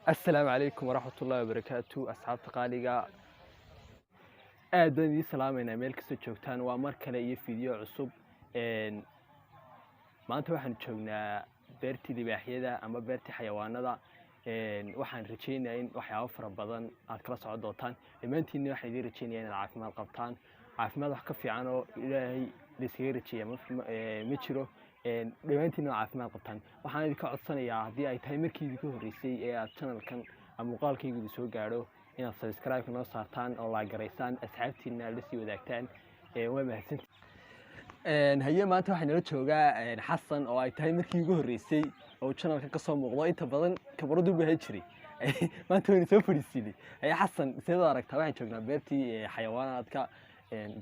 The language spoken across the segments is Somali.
السلام عليكم ورحمة الله وبركاته أصحاب تقاليقا آدم سلامنا ملك سجوتان ومركلة يفيديو عصب ما أنت واحد شونا بيرتي ذباحية أما بيرتي حيوانات waxaan rajeynayaa in waxyaabo fara badan aad kala socon doontaan imaantiina waxay idin rajeynayaa in caafimaad qabtaan caafimaad wax ka fiican oo ilaahay iskaga rajeeya ma jiro imaantiina caafimaad qabtaan waxaan idin ka codsanayaa haddii ay tahay markii idin ka horeysay ee aad channelkan ama muuqaalkaygu soo gaadho inaad subscribe noo saartaan oo like gareysaan asxaabtiina la sii wadaagtaan waa mahadsantihiin haye maanta waxaan nala joogaa xasan oo ay tahay markii ugu horeysay oo channelka ka soo muuqdo inta badan kabaradu baa jiray maanta waan soo fariisinay ay xasan sidoo aragtaa waxaan joognaa beertii xayawaanaadka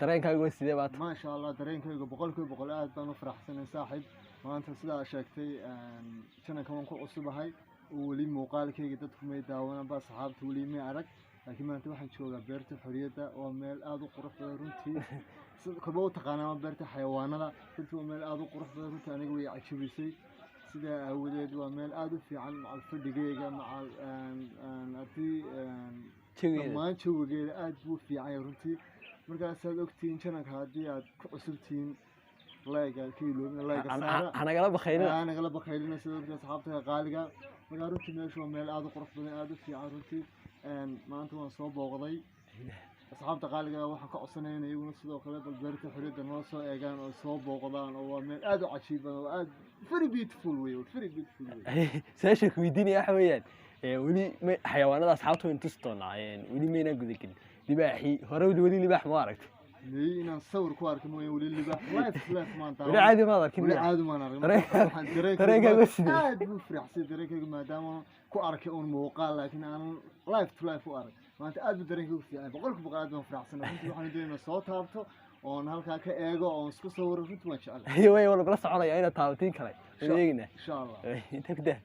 dareenkaaga waa sidee baad ما شاء الله dareenkayga boqolkiiba boqol aad baan u faraxsanahay saaxiib maanta sidaa sheegtay channelka waan ku cusubahay oo wali muuqaalkayga dadku may daawanaan ba asxaabta wali may arag laakiin maanta waxaan joogaa beerta xoriyada oo meel aad u qurux badan runtii كبو تقانا بيرتا حيوانات كنتو ميل آدو قرح بدن runtii aniga way cajabisay sida awgeed waa meel aad u fiican macal fadhigayga macal adii jawigeeda aad buu fiican yahay runtii markaas aad ogtiin channelka haddii aad ku cusubtiin like anagala bakhaylina sidoo kale asxaabta qaaliga markaa runtii meeshu waa meel aad u qurux badan aad u fiican runtii maanta waan soo booqday asxaabta qaaliga waxaan ka codsanayna iyaguna sidoo kale bal beerta xoriyada noo soo eegaan oo soo booqdaan oo waa meel aad u cajiib badan oo aad very beautiful way saasha ku weydiinaya waxa weeyaan weli xayawaanada asxaabta way tus doonaa weli mayna gudagelin libaaxi hore weli libaax ma aragtay inaan sawir ku arkin mooyee weli libaax live maanta weli caadi ma arkin weli caadi ma arkin dareenkaaga sidee aad buu faraxsan dareenkayga maadaama ku arkay uun muuqaal laakiin aan live to live u arag maanta aad buu dareenkaygu fiican boqolkiiba boqol aad baan faraxsanahay runtii waxaan doonayaa soo taabto oon halkaa ka eego oon isku sawiro runtii waan jecelahay way wala bala soconaya inaad taabatiin kale eegina insha Allah inta ku daa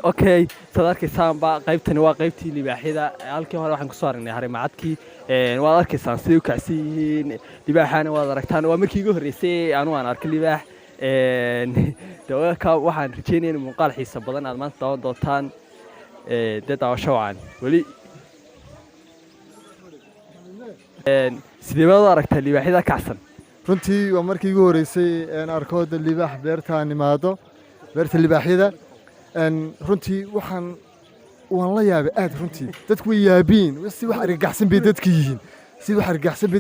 okay sadarkiisaan ba qaybtani waa qaybtii libaaxyada halkii hore waxaan ku soo aragnay harimacadkii waad arkaysaan sidii u kacsan yihiin libaaxana waad aragtaan waa markii ugu horeysay anu aan arkay libaax dawaka waxaan rajeynayaa muuqaal xiiso badan aad maanta daawan doontaan dad daawasho wacan weli sidee baad u aragtaa libaaxyada kacsan runtii waa markii ugu horeysay arkooda libaax beerta nimaado beerta libaaxyada runtii waan la yaabay aad runtii dadku way yaabiin si wax argagaxsan bay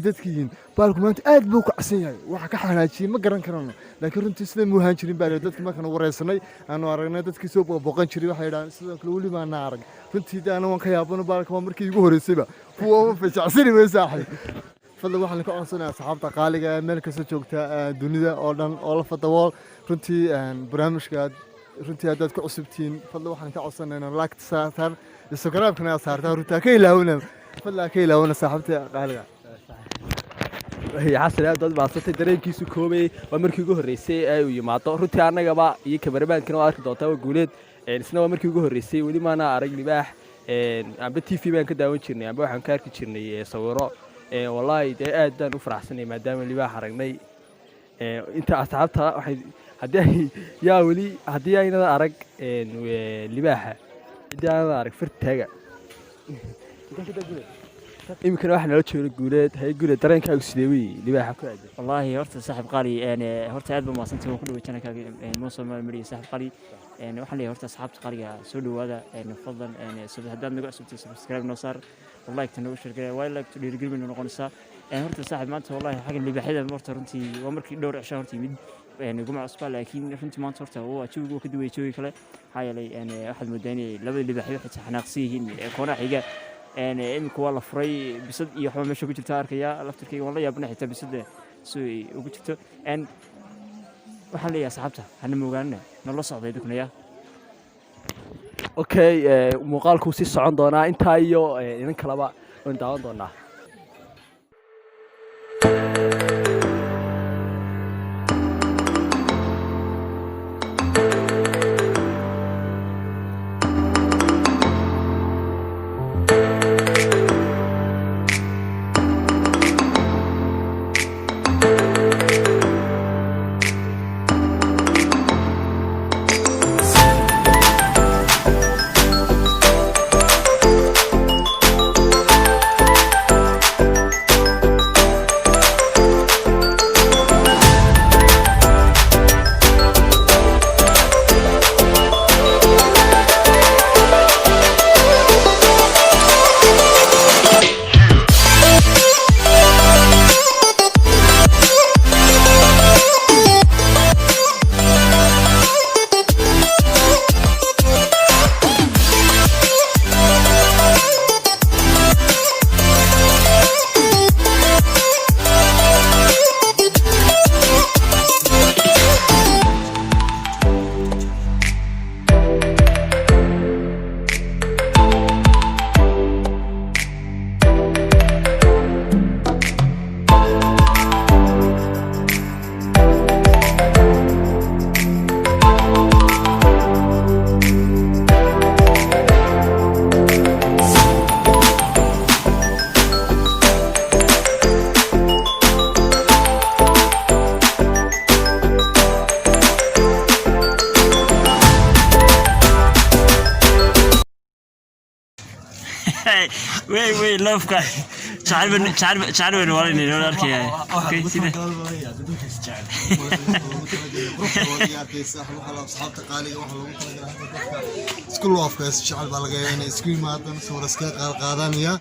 dadka yihiin baalku maanta aad buu ku casan yahay waxa ka xanaajiyay ma garan karano laakiin runtii sida muu haan jirin baa dadka markaan wareysanay aanu aragnay dadkii soo booqan jiray waxay yidhahdeen sidoo kale weli baan arag runtii ana waan ka yaabano baalka waa markii ugu horeysayba kuwa fajacsani way saaxay fadlan waxaan ka codsanayaa asxaabta qaaliga meel kasta joogta dunida oo dhan oo la fadawool runtii barnaamijka runtii haddaad ku cusubtiin fadlan waxaan ka codsanaynaa laagta saartaan instagramkana aad saartaan runtii ka ilaawna fadlan ka ilaawna saaxiibta qaaliga xasan aad baad maasantay dareenkiisu koobay waa markii ugu horeysay ay u yimaado runtii annagaba iyo kamarabaankana waa arki doontaa waa guuleed isna waa markii ugu horeysay weli maana arag libaax amba t v baan ka daawan jirnay amba waxaan ka arki jirnay sawiro wallaahi dee aad baan u faraxsanay maadaama libaax aragnay inta asxaabta waxay haddii aynada arag libaaxa haddii aanada arag fartaaga iminkana waxaa nala jooga guuleed guuleed dareenkaagu sidee wey libaaxa ku aadan والله هرت صاحب قالي يعني هرت عاد بمواصلتي وكل وجهنا موصل مريض صاحب قالي يعني وحلي هرت أصحاب قالي سولو هذا يعني فضل يعني سبت هدام نقول سبت سبسكرايب نصار والله كتنو شركة وايد تدير قريب من نقول يعني هرت صاحب مانت والله حاجة اللي بحيدها مرت رنتي ومركي دور عشان هرتي مد يعني جمعة أسبوع لكن رنتي مانت هرت هو أشوف وكده ويشوي كله هاي يعني أحد مداني لبد اللي بحيد حتى حناقصيه كونا حاجة يعني إنك والله فري بصد يحوم مشوا كل تارك يا لفتركي والله يا ابن حتى بصد سوي وقلت أن وحنا يا صاحبته هن موجودنا نلا صعد يدكنا يا okay muuqaalku si socon doonaa intaa iyo inan kalaba oo daawan doonaa وي لوفك شعر وين وريني لو اركي اوكي سيده asxaabta qaaliga waxa lagu talagalay isku loofkaas shacab baa laga yaabaa isku yimaadaan sawir iska qaadanaya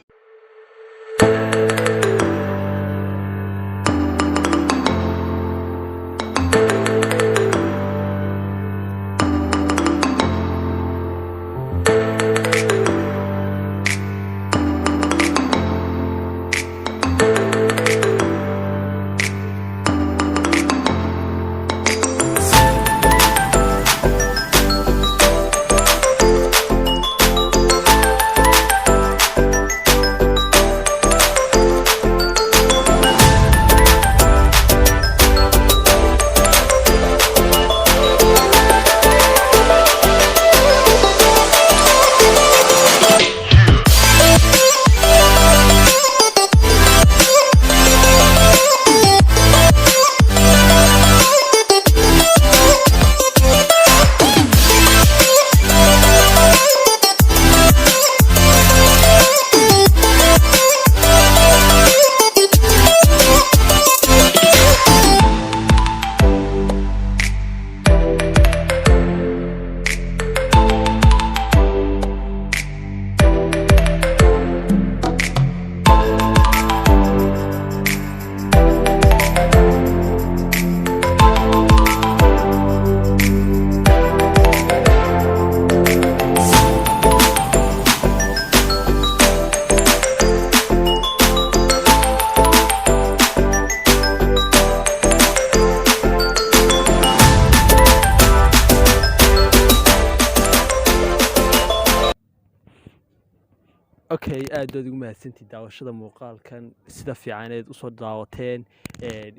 okay aad baad ugu mahadsantihiin daawashada muuqaalkan sida fiicaneed usoo daawateen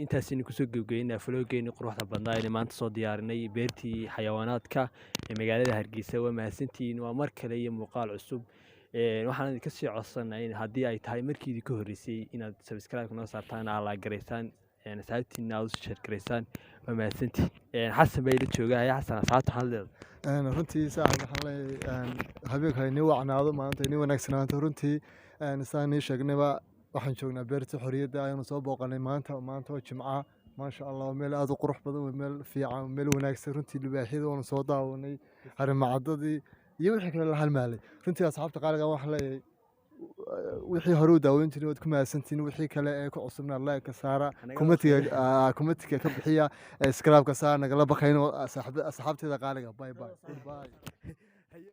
intaasina kusoo gebgeynaa faloogeeni quruxda badnaa ee maanta soo diyaarinay beertii xayawaanaadka ee magaalada Hargeysa waa mahadsantihiin waa mar kale iyo muuqaal cusub waxaan idinka sii codsanay in haddii ay tahay markii idinka horreysay inaad subscribe noo saartaan aa la garaysaan asxaabtiina aad u share garaysaan waa mahadsantihiin xasan baa ila joogaa xasan asxaabta waxaad leedahay runtii saaxiib waxaan leeyahay habeenka inii wacnaado maanta inii wanaagsanaato runtii saan nii sheegnayba waxaan joognaa beerta xorriyadda ayaanu soo booqanay maanta oo jimca maasha allah waa meel aad u qurux badan waa meel fiican meel wanaagsan runtii libaaxyada waanu soo daawanay harimacadadii iyo wixii kale la halmaalay runtii asxaabta qaaliga waxaan leeyahay wixii hore u daaweyn jiray waad ku mahadsantihiin wixii kale ee ku cusubna like saara kumatiga ka bixiya subscribe ka saara nagala baqayno asxaabteeda qaaliga bye bye